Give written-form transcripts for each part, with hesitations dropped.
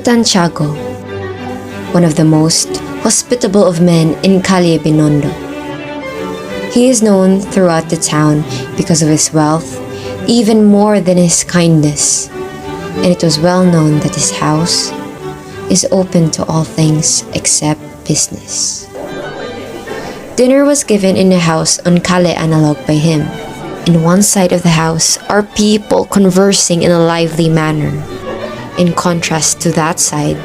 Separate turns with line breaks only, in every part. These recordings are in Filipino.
Capitan Tiago, one of the most hospitable of men in Calle Binondo. He is known throughout the town because of his wealth, even more than his kindness, and it was well known that his house is open to all things except business. Dinner was given in a house on Calle Analog by him. In one side of the house are people conversing in a lively manner. In contrast to that side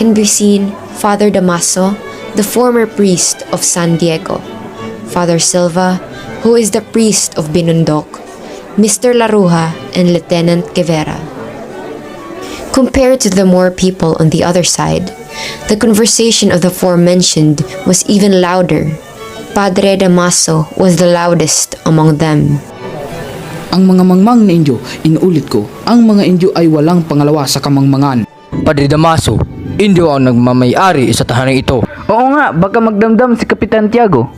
can be seen Father Damaso, the former priest of San Diego, Father Silva, who is the priest of Binundok, Mr. Laruja, and Lieutenant Guevara. Compared to the more people on the other side, the conversation of the aforementioned was even louder. Padre Damaso was the loudest among them.
Ang mga mangmang na Indio, inuulit ko, ang mga Indio ay walang pangalawa sa kamangmangan.
Padre Damaso, Indio ang nagmamay-ari sa tahanan ito.
Oo nga, baka magdamdam si Kapitan Tiago.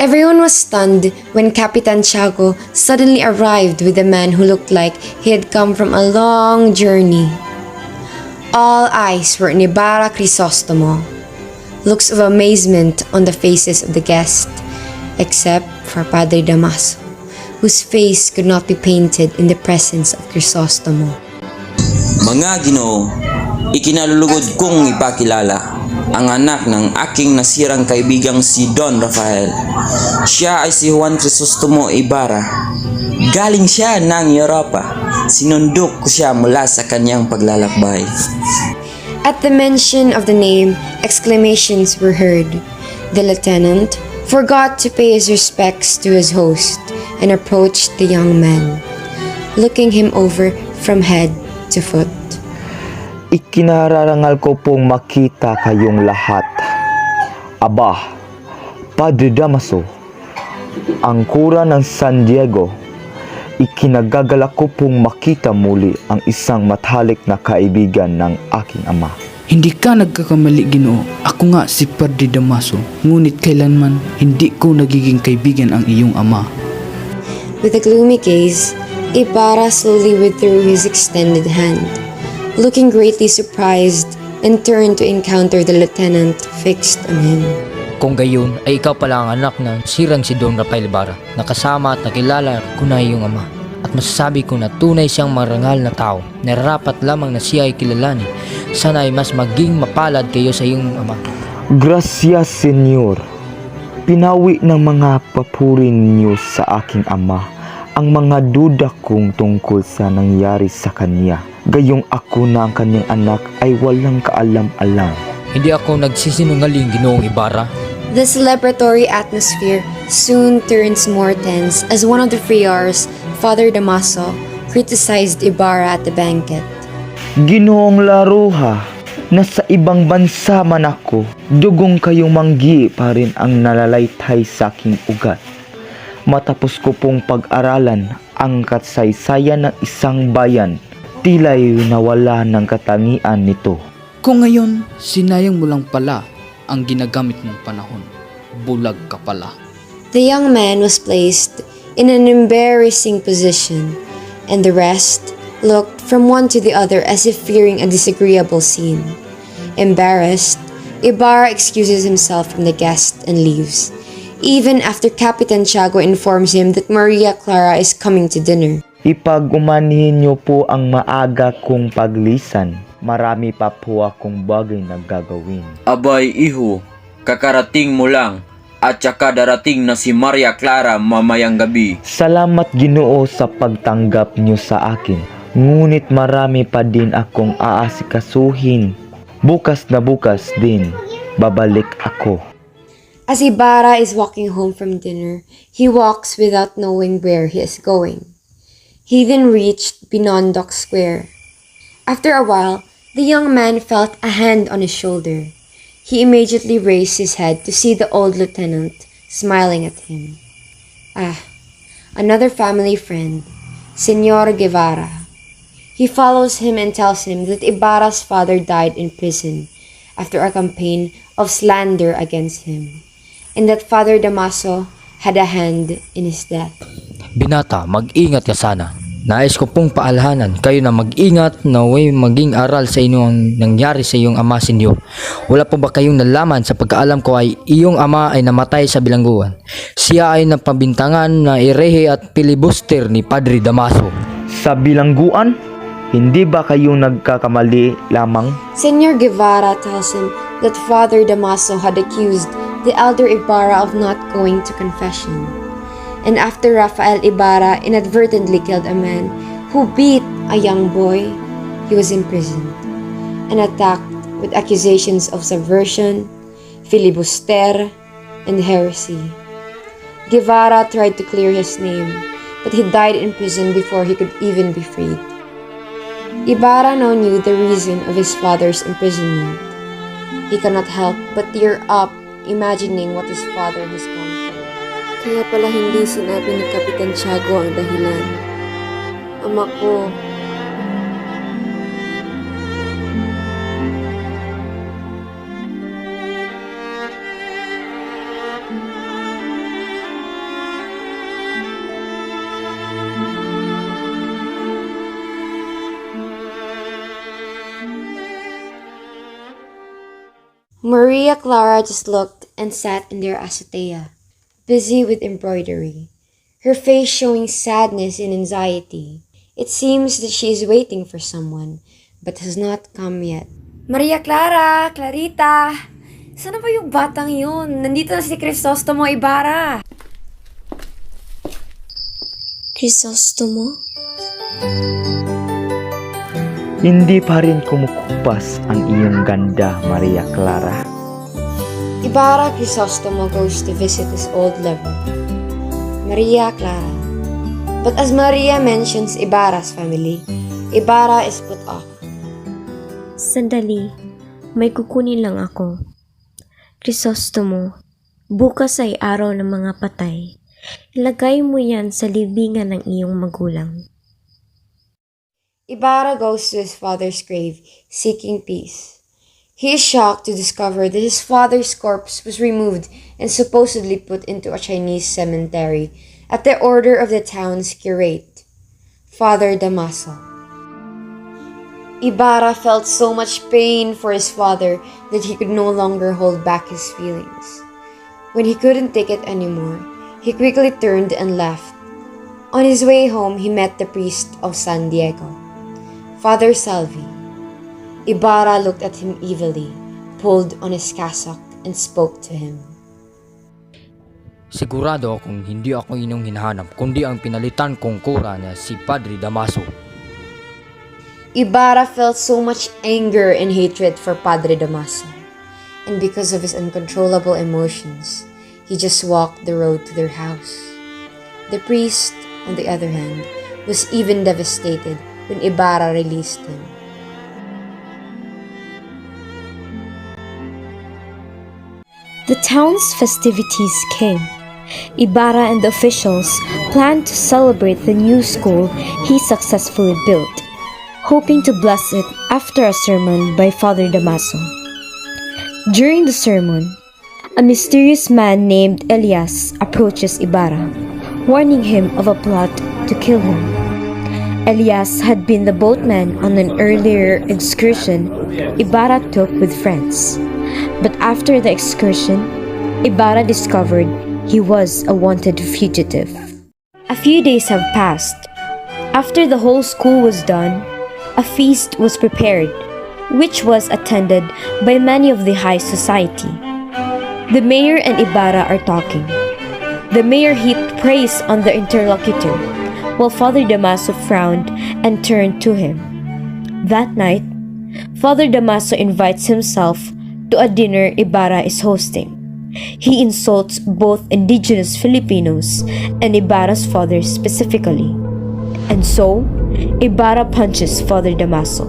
Everyone was stunned when Capitan Tiago suddenly arrived with a man who looked like he had come from a long journey. All eyes were on Ibarra Crisostomo. Looks of amazement on the faces of the guests, except for Padre Damaso, whose face could not be painted in the presence of Crisostomo.
Mga Ginoo, ikinalulugod kong ipakilala ang anak ng aking nasirang kaibigang si Don Rafael. Siya ay si Juan Crisostomo Ibarra. Galing siya ng Europa. Sinundok ko siya mula sa kanyang paglalakbay.
At the mention of the name, exclamations were heard. The lieutenant forgot to pay his respects to his host and approached the young man, looking him over from head to foot.
Ikinararangal ko pong makita kayong lahat. Aba, Padre Damaso, ang kura ng San Diego, ikinagagalak ko pong makita muli ang isang matalik na kaibigan ng aking ama.
Hindi ka nagkakamali, Ginoo. Ako nga si Padre Damaso, ngunit kailanman hindi ko nagiging kaibigan ang iyong ama.
With a gloomy gaze, Ibarra slowly withdrew his extended hand, looking greatly surprised, and turned to encounter the lieutenant fixed on him.
Kung gayon ay ikaw pala ang anak ng sirang si Don Rafael Ibarra, nakasama at nakilala ko na iyong ama. At masasabi ko na tunay siyang marangal na tao, nararapat lamang na siya ay kilalanin. Sana ay mas maging mapalad kayo sa iyong ama.
Gracias, Senyor. Pinawi ng mga papuri ninyo sa aking ama ang mga duda kong tungkol sa nangyari sa kanya. Gayong ako na ang kanyang anak ay walang kaalam-alam.
Hindi ako nagsisinungaling, Ginoong Ibarra.
The celebratory atmosphere soon turns more tense as one of the friars, Father Damaso, criticized Ibarra at the banquet.
Ginoong Laruja, nasa ibang bansa man ako, dugong kayong manggi pa rin ang nalalaytay sa aking ugat. Matapos ko pong pag-aralan ang kasaysayan ng isang bayan, tila'y nawala ng katangian nito.
Kung ngayon, sinayang mo lang pala ang ginagamit mong panahon. Bulag ka pala.
The young man was placed in an embarrassing position, and the rest looked from one to the other as if fearing a disagreeable scene. Embarrassed, Ibarra excuses himself from the guest and leaves, even after Capitan Tiago informs him that Maria Clara is coming to dinner.
Ipag-umanihin niyo po ang maaga kong paglisan. Marami pa po akong bagay na gagawin.
Abay iho, kakarating mo lang at saka darating na si Maria Clara mamayang gabi.
Salamat, Ginoo, sa pagtanggap niyo sa akin. Ngunit marami pa din akong aasikasuhin. Bukas na bukas din, babalik ako.
As Ibarra is walking home from dinner, he walks without knowing where he is going. He then reached Binondok Square. After a while, the young man felt a hand on his shoulder. He immediately raised his head to see the old lieutenant smiling at him. Ah, another family friend, Senor Guevara. He follows him and tells him that Ibarra's father died in prison after a campaign of slander against him, and that Father Damaso had a hand in his death.
Binata, mag-ingat ka sana. Nais ko pong paalahanan kayo na mag-ingat na huwag maging aral sa inyo ang nangyari sa iyong ama senyor. Wala po ba kayong nalaman sa pagkaalam ko ay iyong ama ay namatay sa bilangguan. Siya ay napabintangan na irehe at pilibuster ni Padre Damaso.
Sa bilangguan? Hindi ba kayo nagkakamali lamang?
Senor Guevara tells him that Father Damaso had accused the elder Ibarra of not going to confession. And after Rafael Ibarra inadvertently killed a man who beat a young boy, he was imprisoned and attacked with accusations of subversion, filibuster, and heresy. Guevara tried to clear his name, but he died in prison before he could even be freed. Ibarra now knew the reason of his father's imprisonment. He cannot help but tear up imagining what his father has gone through. Kaya pala hindi sinabi ni Kapitan Tiago ang dahilan. Ama ko, Maria Clara just looked and sat in their azotea, busy with embroidery, her face showing sadness and anxiety. It seems that she is waiting for someone, but has not come yet.
Maria Clara! Clarita! Sana ba yung batang yun? Nandito na si Crisostomo Ibarra!
Crisostomo?
Hindi pa rin kumukupas ang iyong ganda, Maria Clara.
Ibarra Crisostomo goes to visit his old lover, Maria Clara. But as Maria mentions Ibarra's family, Ibarra is put off.
Sandali, may kukunin lang ako. Crisostomo, bukas ay araw ng mga patay. Ilagay mo yan sa libingan ng iyong magulang.
Ibarra goes to his father's grave, seeking peace. He is shocked to discover that his father's corpse was removed and supposedly put into a Chinese cemetery at the order of the town's curate, Father Damaso. Ibarra felt so much pain for his father that he could no longer hold back his feelings. When he couldn't take it anymore, he quickly turned and left. On his way home, he met the priest of San Diego, Father Salvi. Ibarra looked at him evilly, pulled on his cassock, and spoke to him.
Sigurado akong hindi ako inyong hinahanap, kundi ang pinalitan kong kura na si Padre Damaso.
Ibarra felt so much anger and hatred for Padre Damaso, and because of his uncontrollable emotions, he just walked the road to their house. The priest, on the other hand, was even devastated when Ibarra released him.
The town's festivities came. Ibarra and the officials planned to celebrate the new school he successfully built, hoping to bless it after a sermon by Father Damaso. During the sermon, a mysterious man named Elias approaches Ibarra, warning him of a plot to kill him. Elias had been the boatman on an earlier excursion Ibarra took with friends. But after the excursion, Ibarra discovered he was a wanted fugitive. A few days have passed. After the whole school was done, a feast was prepared, which was attended by many of the high society. The mayor and Ibarra are talking. The mayor heaped praise on the interlocutor, while Father Damaso frowned and turned to him. That night, Father Damaso invites himself to a dinner Ibarra is hosting. He insults both indigenous Filipinos and Ibarra's father specifically. And so, Ibarra punches Father Damaso.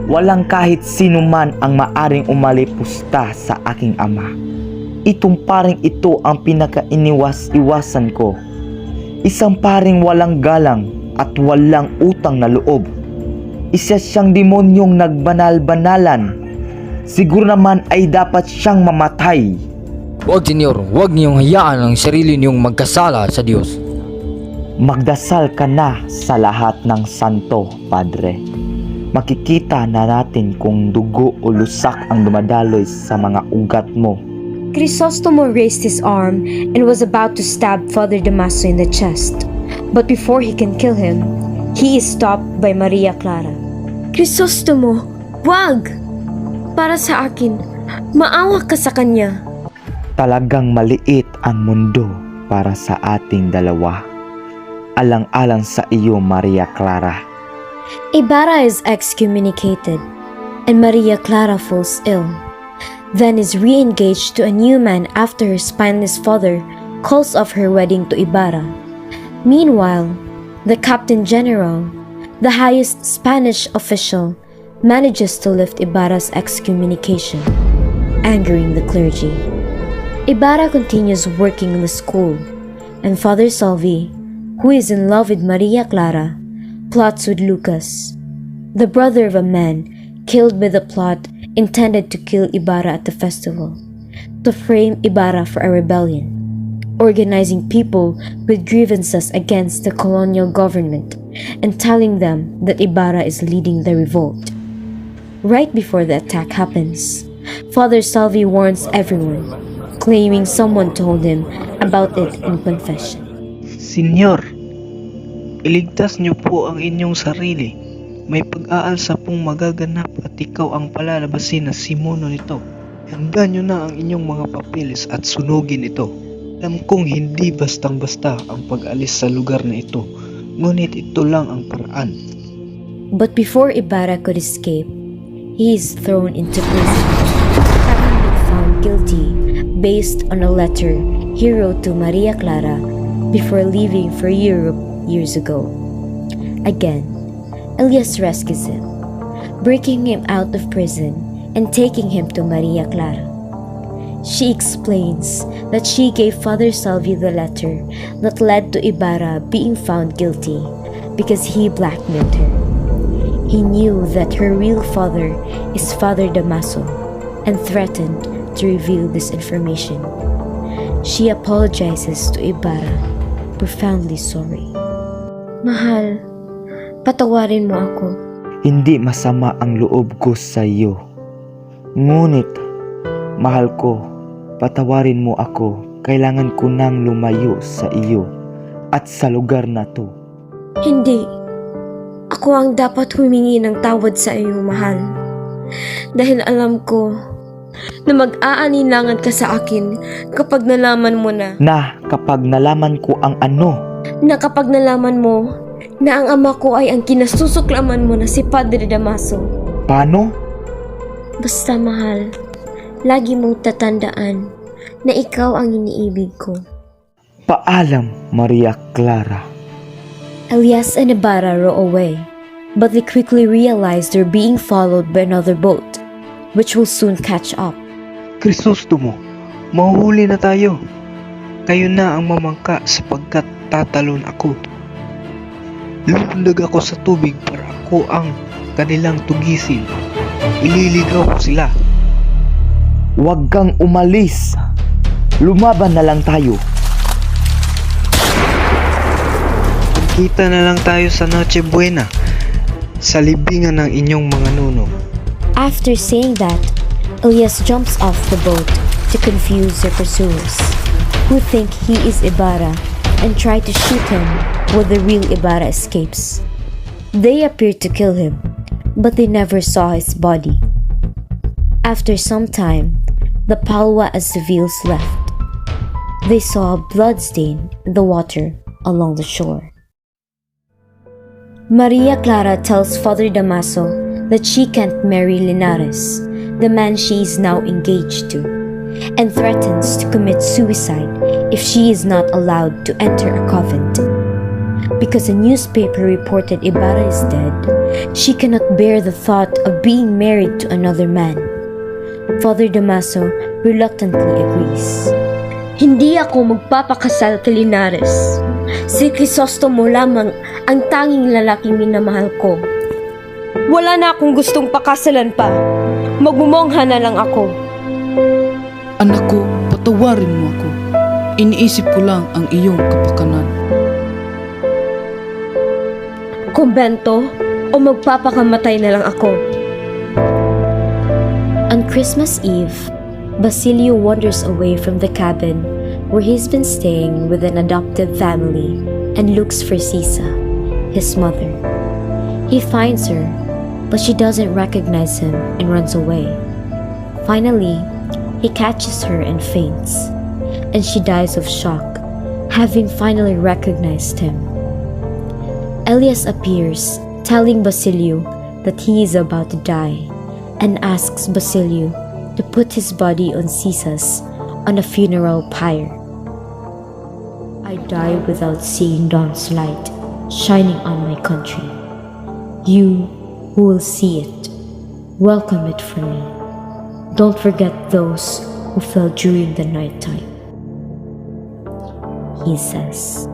Walang kahit sino man ang maaring umalipusta sa aking ama. Itong paring ito ang pinakainiwas-iwasan ko. Isang paring walang galang at walang utang na loob. Isa siyang demonyong nagbanal-banalan. Siguro naman ay dapat siyang mamatay.
Huwag senyor, huwag niyong hayaan ang sarili niyong magkasala sa Diyos.
Magdasal ka na sa lahat ng santo, Padre. Makikita na natin kung dugo o lusak ang dumadaloy sa mga ugat mo.
Crisostomo raised his arm and was about to stab Father Damaso in the chest. But before he can kill him, he is stopped by Maria Clara. Crisostomo, wag! Para sa akin, maawa ka sa kanya.
Talagang maliit ang mundo para sa ating dalawa. Alang-alang sa iyo, Maria Clara.
Ibarra is excommunicated, and Maria Clara falls ill. Then is re-engaged to a new man after her spineless father calls off her wedding to Ibarra. Meanwhile, the Captain General, the highest Spanish official, manages to lift Ibarra's excommunication, angering the clergy. Ibarra continues working in the school, and Father Salvi, who is in love with Maria Clara, plots with Lucas, the brother of a man killed by the plot intended to kill Ibarra at the festival, to frame Ibarra for a rebellion, organizing people with grievances against the colonial government and telling them that Ibarra is leading the revolt. Right before the attack happens, Father Salvi warns everyone, claiming someone told him about it in confession.
Senyor, iligtas niyo po ang inyong sarili. May pag-aalsa pong magaganap at ikaw ang palalabasin na simuno nito. Handa niyo na ang inyong mga papeles at sunugin ito. Alam kong hindi bastang-basta ang pag-alis sa lugar na ito, ngunit ito lang ang paraan.
But before Ibarra could escape, he is thrown into prison, having been found guilty based on a letter he wrote to Maria Clara before leaving for Europe years ago. Again, Elias rescues him, breaking him out of prison and taking him to Maria Clara. She explains that she gave Father Salvi the letter that led to Ibarra being found guilty because he blackmailed her. He knew that her real father is Father Damaso and threatened to reveal this information. She apologizes to Ibarra, profoundly sorry. Mahal, patawarin mo ako.
Hindi masama ang loob ko sa iyo. Ngunit, mahal ko, patawarin mo ako. Kailangan ko nang lumayo sa iyo at sa lugar na to.
Hindi. Ako ang dapat humingi ng tawad sa iyo, mahal. Dahil alam ko na mag-aanilangan ka sa akin kapag nalaman mo
Na kapag nalaman ko ang ano,
na kapag nalaman mo na ang ama ko ay ang kinasusuklaman mo na si Padre Damaso.
paano?
Basta mahal, lagi mong tatandaan na ikaw ang iniibig ko.
Paalam, Maria Clara.
Elias and Ibarra row away, but they quickly realize they're being followed by another boat, which will soon catch up.
Crisostomo, mahuhuli na tayo. Kayo na ang mamangka sapagkat tatalon ako. Lulundag ako sa tubig para ako ang kanilang tugisin. Ililigaw ko sila.
Huwag kang umalis. Lumaban na lang tayo.
Kita na lang tayo sa Noche Buena, sa libingan ng inyong mga nuno.
After saying that, Elias jumps off the boat to confuse their pursuers, who think he is Ibarra and try to shoot him when the real Ibarra escapes. They appear to kill him, but they never saw his body. After some time, the Palwa and civils left. They saw a blood stain in the water along the shore. Maria Clara tells Father Damaso that she can't marry Linares, the man she is now engaged to, and threatens to commit suicide if she is not allowed to enter a convent. Because a newspaper reported Ibarra is dead, she cannot bear the thought of being married to another man. Father Damaso reluctantly agrees. Hindi ako magpapakasal kay Linares. Si Crisostomo lamang ang tanging lalaking minamahal ko. Wala na akong gustong pakasalan pa. Magmumongha na lang ako.
Anak ko, patawarin mo ako. Iniisip ko lang ang iyong kapakanan.
kumbento o magpapakamatay na lang ako. On Christmas Eve, Basilio wanders away from the cabin where he's been staying with an adoptive family and looks for Sisa, his mother. He finds her, but she doesn't recognize him and runs away. Finally, he catches her and faints, and she dies of shock, having finally recognized him. Elias appears, telling Basilio that he is about to die, and asks Basilio to put his body on Sisa's on a funeral pyre. I die without seeing dawn's light shining on my country. You who will see it, welcome it for me. Don't forget those who fell during the night time, he says.